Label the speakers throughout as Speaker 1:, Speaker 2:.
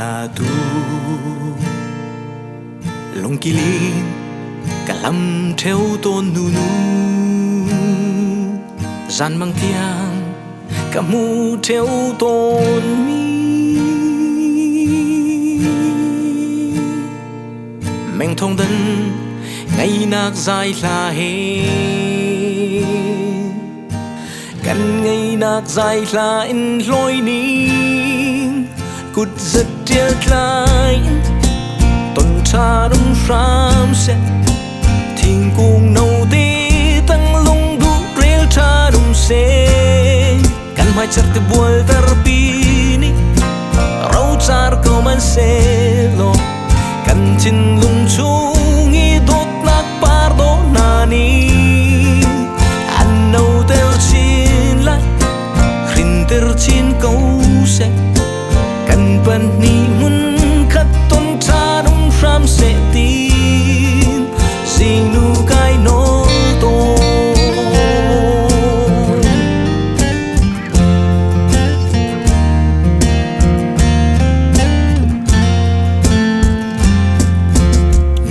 Speaker 1: là tu lòng kỳ liên cả lâm theo tôn nu nu gian mang tiếng cả mu theo tôn mi mình thông tin ngày nạc dài là hèกันไงนักใจคลายลอยนี้กุดจะเดียคลายต้นชาดมฟรามเสทิ้งกุ้งเนาตีตั้งลงดูเรียลชาดมเสกันไม่จัดที่บัวตระปีนี้เราจาร์ก็มันเสโลกันจินลุงชูงี้ดดนักปาร์โดนานีอันเนาเตลชีtercin kau se kan ban ni mun khat ton cha dum from se tin sing nu kai no to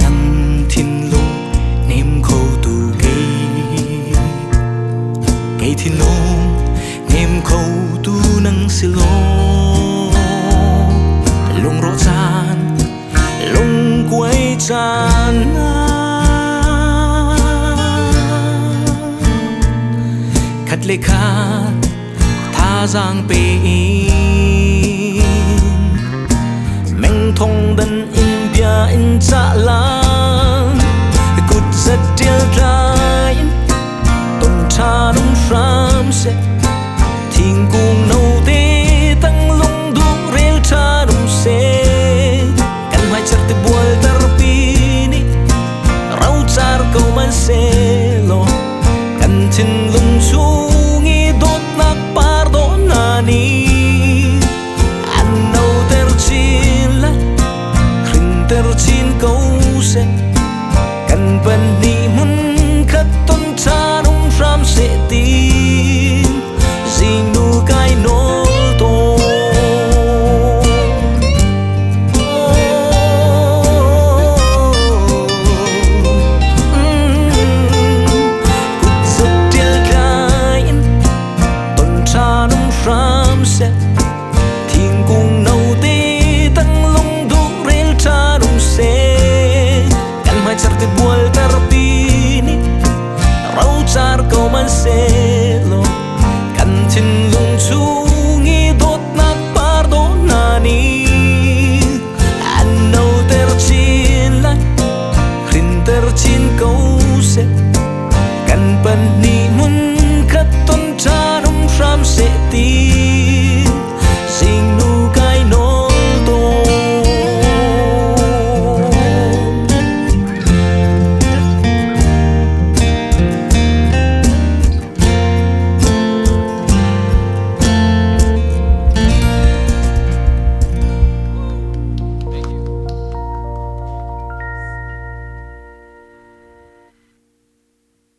Speaker 1: nam thin lu nem khâu tu gay thin lu nem khâu tu nang silo lung ro chan lung quay chan khát lê khát tha giang pe meng thong dan in bia in cha lang cút rất tiêu rai tôn cha đông ram seทิ้งกุ้งเนาตีตั้งลงดูเรียลชาดมเสกันไม่จัดที่บัวตระปีนี้เราจาร์ก็มันเสโลกันทิ้งลงชูงี้ดดนักปาร์โดนานีอันเนาเตอร์ชินละครินเตอร์ชินกูเสกันเป็นนี่มุนขัดต้นชาดมฟรามเสตีsing nu kai no to kut se til klein ton cha num fram se